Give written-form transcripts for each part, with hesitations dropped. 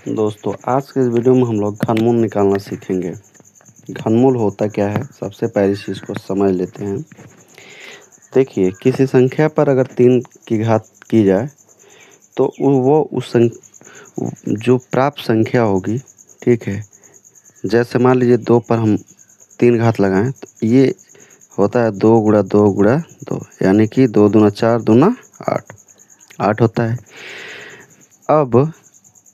दोस्तों आज के इस वीडियो में हम लोग घनमूल निकालना सीखेंगे। घनमूल होता क्या है, सबसे पहली चीज़ को समझ लेते हैं। देखिए, किसी संख्या पर अगर 3 की घात की जाए तो वो जो प्राप्त संख्या होगी, ठीक है। जैसे मान लीजिए 2 पर हम 3 घात लगाएं तो ये होता है 2 गुणा 2 गुणा 2, यानी कि 2 दूना 4 दूना 8 होता है। अब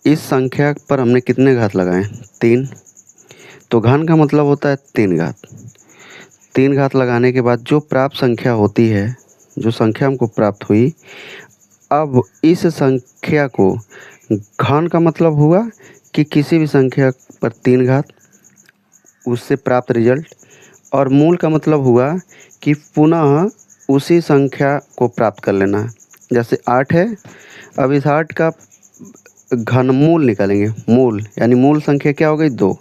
इस संख्या पर हमने कितने घात लगाए? 3। तो घन का मतलब होता है 3 घात। 3 घात लगाने के बाद जो प्राप्त संख्या होती है, जो संख्या हमको प्राप्त हुई, अब इस संख्या को घन का मतलब हुआ कि किसी भी संख्या पर 3 घात, उससे प्राप्त रिजल्ट। और मूल का मतलब हुआ कि पुनः उसी संख्या को प्राप्त कर लेना है। जैसे 8 है, अब इस 8 का घनमूल निकालेंगे। मूल यानी मूल संख्या क्या हो गई? 2,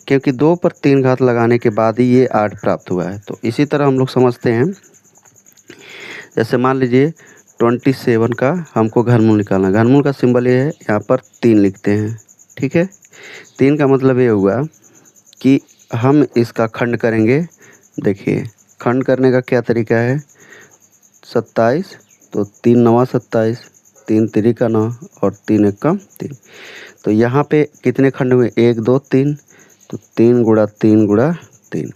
क्योंकि 2 पर 3 घात लगाने के बाद ही ये 8 प्राप्त हुआ है। तो इसी तरह हम लोग समझते हैं। जैसे मान लीजिए 27 का हमको घनमूल निकालना है। घनमूल का सिंबल ये है, यहाँ पर 3 लिखते हैं, ठीक है। 3 का मतलब ये हुआ कि हम इसका खंड करेंगे। देखिए, खंड करने का क्या तरीका है? 27, तो 3 नवा 27, 3 तिरिका 9 और 3 एकम 3। तो यहाँ पे कितने खंड हुए? 1 2 3, तो 3 गुणा 3 गुणा 3।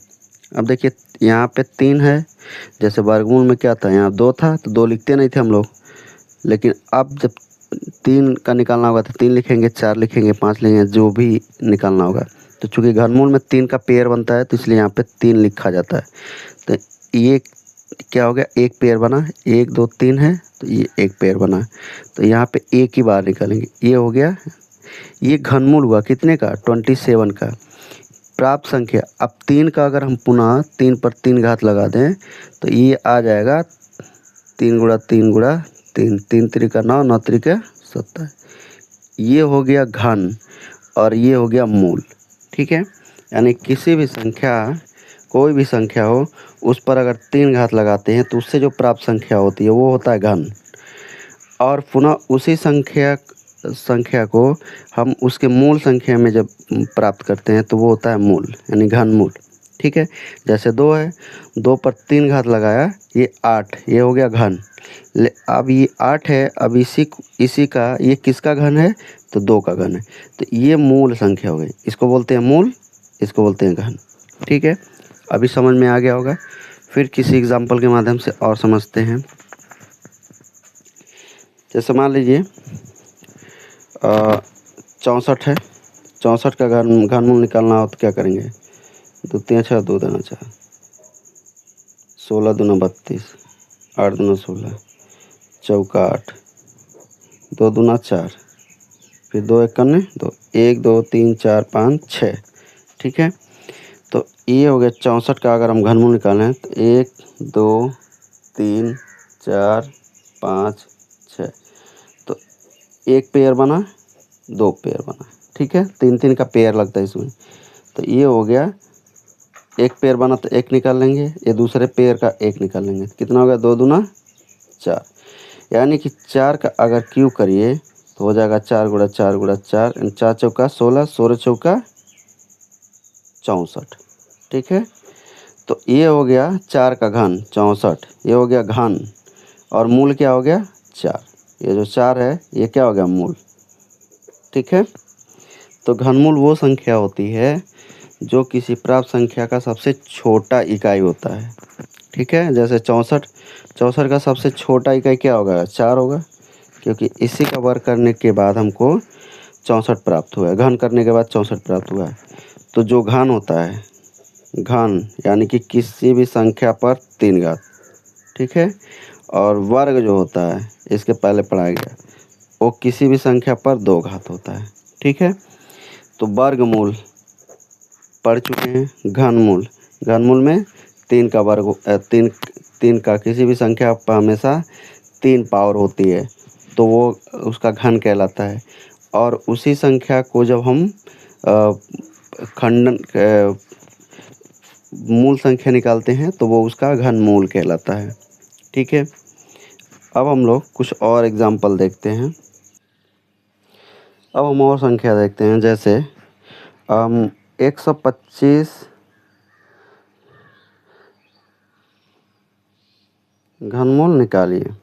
अब देखिए यहाँ पे 3 है, जैसे वर्गमूल में क्या था, यहाँ 2 था तो 2 लिखते नहीं थे हम लोग। लेकिन अब जब 3 का निकालना होगा तो 3 लिखेंगे, 4 लिखेंगे, 5 लिखेंगे, जो भी निकालना होगा। तो चूँकि घनमूल में 3 का पेयर बनता है तो इसलिए यहाँ पे 3 लिखा जाता है। तो ये क्या हो गया? एक पेयर बना, 1 2 3 है तो ये एक पेयर बना। तो यहाँ पे एक ही बार निकालेंगे, ये हो गया। ये घनमूल हुआ कितने का? 27 का। प्राप्त संख्या, अब 3 का अगर हम पुनः 3 पर 3 घात लगा दें तो ये आ जाएगा 3 गुणा 3 गुणा 3, 3 तिरिका 9, 9 तिरिका 17। ये हो गया घन और ये हो गया मूल, ठीक है। यानी किसी भी संख्या, कोई भी संख्या हो, उस पर अगर 3 घात लगाते हैं तो उससे जो प्राप्त संख्या होती है वो होता है घन। और पुनः उसी संख्या को हम उसके मूल संख्या में जब प्राप्त करते हैं तो वो होता है मूल, यानी घनमूल, ठीक है। जैसे 2 है, 2 पर 3 घात लगाया, ये 8, ये हो गया घन। अब ये 8 है, अब इसी का ये किसका घन है? तो 2 का घन है। तो ये मूल संख्या हो गई, इसको बोलते हैं मूल, इसको बोलते हैं घन, ठीक है। अभी समझ में आ गया होगा। फिर किसी एग्जाम्पल के माध्यम से और समझते हैं। जैसे मान लीजिए 64 है, 64 का घनमूल निकालना हो तो क्या करेंगे? 2 3 6, 2 दूना 4, 16 दूना 32, 8 दूना 16, चौका 8, 2 दूना 4, फिर 2 एक 2, 1 2 3 4 5 6, ठीक है। तो ये हो गया 64 का अगर हम घनमूल निकालें तो 1 2 3 4 5 6, तो एक पेयर बना, 2 पेयर बना, ठीक है। 3 3 का पेयर लगता है इसमें। तो ये हो गया, एक पेयर बना तो एक निकाल लेंगे, ये दूसरे पेयर का एक निकाल लेंगे। कितना हो गया? 2 दूना 4, यानी कि 4 का अगर क्यूब करिए तो हो जाएगा 4 गुणा 4 गुणा 4, 4 चौका 16, 16 चौका 64, ठीक है। तो ये हो गया 4 का घन 64, ये हो गया घन। और मूल क्या हो गया? 4। ये जो 4 है ये क्या हो गया? मूल, ठीक है। तो घनमूल वो संख्या होती है जो किसी प्राप्त संख्या का सबसे छोटा इकाई होता है, ठीक है। जैसे 64 का सबसे छोटा इकाई क्या होगा? 4 होगा, क्योंकि इसी का वर्ग करने के बाद हमको 64 प्राप्त हुआ है। घन करने के बाद 64 प्राप्त हुआ है। तो जो घन होता है, घन यानी कि किसी भी संख्या पर 3 घात, ठीक है। और वर्ग जो होता है, इसके पहले पढ़ाया गया, वो किसी भी संख्या पर 2 घात होता है, ठीक है। तो वर्गमूल पढ़ चुके हैं। घनमूल में 3 का वर्ग, 3 का किसी भी संख्या पर हमेशा 3 पावर होती है, तो वो उसका घन कहलाता है। और उसी संख्या को जब हम खंडन मूल संख्या निकालते हैं तो वो उसका घनमूल कहलाता है, ठीक है। अब हम लोग कुछ और एग्जाम्पल देखते हैं। अब हम और संख्या देखते हैं, जैसे 125 घनमूल निकालिए।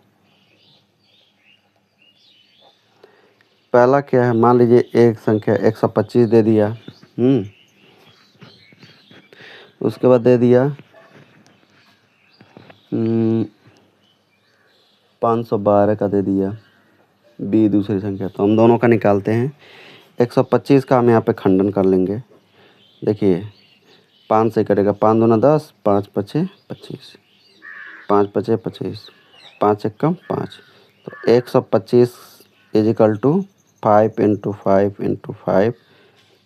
पहला क्या है, मान लीजिए एक संख्या 125 दे दिया, उसके बाद दे दिया 512 का दे दिया, बी दूसरी संख्या। तो हम दोनों का निकालते हैं। 125 का हम यहाँ पे खंडन कर लेंगे। देखिए 5 से कटेगा, 5 दूना 10, 5 पचे 25, 5 पचे 25, 5 एक कम 5। तो 125 is equal to 5 into 5 into 5,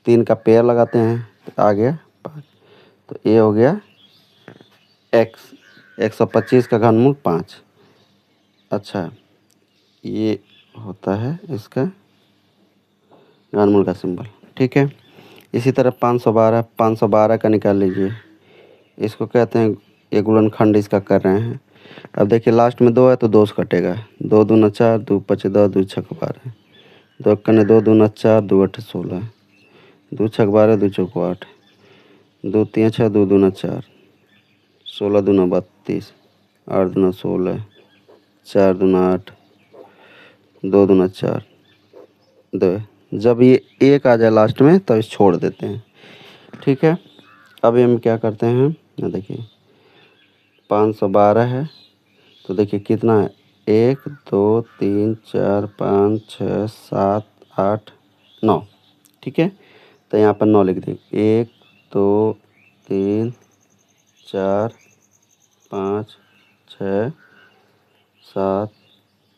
3 का पेयर लगाते हैं तो आ गया 5। तो ये हो गया 125 का घनमूल 5। अच्छा, ये होता है इसका घनमूल का सिंबल। ठीक है, इसी तरह 512 का निकाल लीजिए। इसको कहते हैं, ये गुणनखंड इसका कर रहे हैं। अब देखिए लास्ट में 2 है तो 2 से कटेगा, 2 दूना 4, 2 पचे 10, 2 छक 12, 2 कने 2 दूना 4, 2 अठे 16, 2 छक 12, 2 चौको 8, 2 तीन 6, 2 दूना 4, 16 दूना 32, 8 दूना 16, 4 दूना 8, 2 दूना 4, 2। जब ये 1 आ जाए लास्ट में तब इस छोड़ देते हैं। ठीक है, अभी हम क्या करते हैं, देखिए 512 है तो देखिए कितना है, 1 2 3 4 5 6 7 8 9। ठीक है, तो यहाँ पर 9 लिख देंगे। 1 2 3 4 5 6 7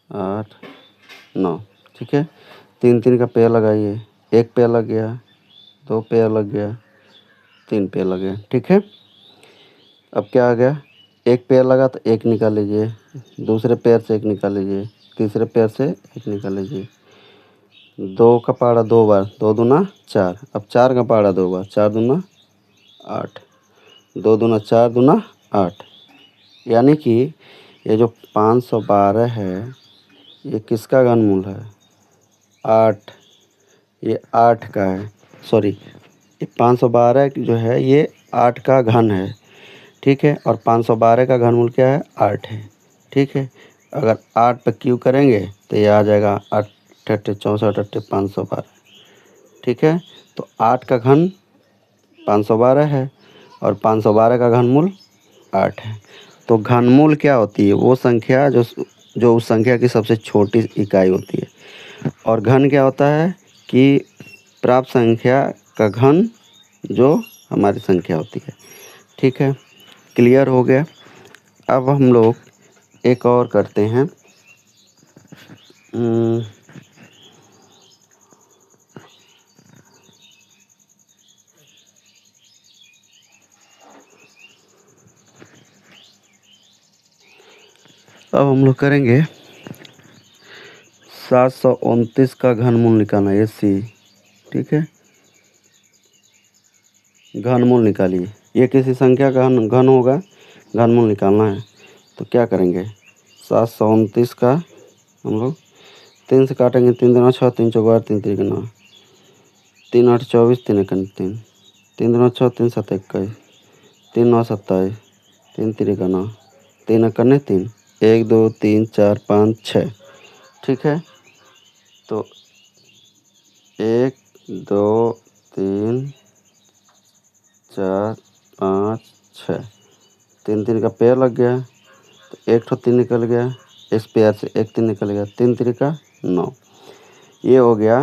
8 9। ठीक है, 3 का पेयर लगाइए। 1 पेयर लग गया, 2 पेयर लग गया, 3 पेयर लग गया। ठीक है, अब क्या आ गया, 1 पेयर लगा तो 1 निकाल लीजिए, दूसरे पेयर से 1 निकाल लीजिए, तीसरे पेयर से 1 निकाल लीजिए। 2 का पहाड़ा 2 बार, 2 दूना 4। अब 4 का पहाड़ा 2 बार, 4 दूना 8, 2 दूना 4 दूना 8। यानी कि ये जो 512 है ये किसका घनमूल है, 8। ये 8 का है, सॉरी, ये 512 जो है ये 8 का घन है। ठीक है, और 512 का घनमूल क्या है, 8 है। ठीक है, अगर 8 पे क्यू करेंगे तो ये आ जाएगा 8 अट्ठे 64 अट्ठे 512। ठीक है, तो 8 का घन 512 है और 512 का घनमूल 8 है। तो घनमूल क्या होती है, वो संख्या जो उस संख्या की सबसे छोटी इकाई होती है। और घन क्या होता है कि प्राप्त संख्या का घन जो हमारी संख्या होती है। ठीक है, क्लियर हो गया। अब हम लोग एक और करते हैं। अब हम लोग करेंगे 729 का घनमूल निकालना है, सी। ठीक है, घनमूल निकालिए। ये किसी संख्या का घन होगा, घनमूल निकालना है। तो क्या करेंगे, 729 का हम लोग 3 से काटेंगे, 3 दूना 6, 3 चौको 8, 3 तिरिक 9, 3 8 24, 3 एक 3, 3 दूना 6, 3 7 21, 3 9 27, 3 तिरिक 9, 3 एक 3, 1 2 3 4 5 6। ठीक है, तो 1 2 3 4 5 6, 3 का पेयर लग गया तो 1 ठो 3 निकल गया, इस पेयर से 1 3 निकल गया, 3 तिरिका 9। ये हो गया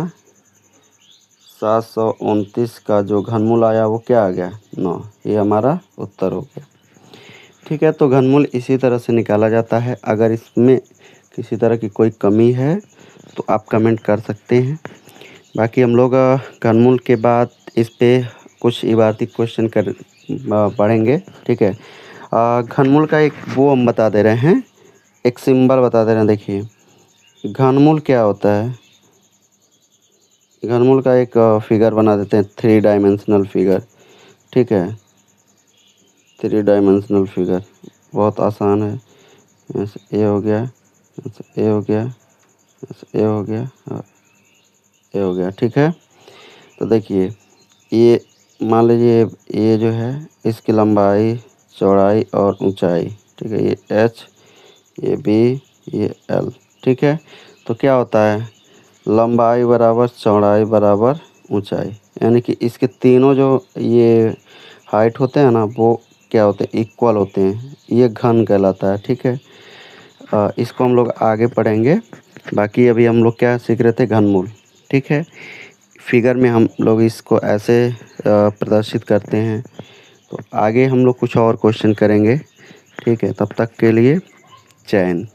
729 का जो घनमूल आया वो क्या आ गया, 9। ये हमारा उत्तर हो गया। ठीक है, तो घनमूल इसी तरह से निकाला जाता है। अगर इसमें किसी तरह की कोई कमी है तो आप कमेंट कर सकते हैं। बाकी हम लोग घनमूल के बाद इस पे कुछ इबारती क्वेश्चन पढ़ेंगे। ठीक है, घनमूल का एक वो हम बता दे रहे हैं, एक सिंबल बता दे रहे हैं। देखिए घनमूल क्या होता है, घनमूल का एक फिगर बना देते हैं, 3 डायमेंशनल फिगर। ठीक है, 3 डायमेंशनल फिगर बहुत आसान है। ऐसे ए हो गया, ऐसे ए हो गया, ऐसे ए हो गया, ये हो गया, ठीक है। तो देखिए ये मान लीजिए ये जो है इसकी लंबाई, चौड़ाई और ऊंचाई, ठीक है। ये एच, ये बी, ये एल, ठीक है। तो क्या होता है, लंबाई बराबर चौड़ाई बराबर ऊंचाई, यानी कि इसके तीनों जो ये हाइट होते हैं ना, वो क्या होते हैं, इक्वल होते हैं। ये घन कहलाता है, ठीक है। इसको हम लोग आगे पढ़ेंगे। बाकी अभी हम लोग क्या सीख रहे थे, घनमूल, ठीक है। फिगर में हम लोग इसको ऐसे प्रदर्शित करते हैं। तो आगे हम लोग कुछ और क्वेश्चन करेंगे, ठीक है। तब तक के लिए जय हिंद।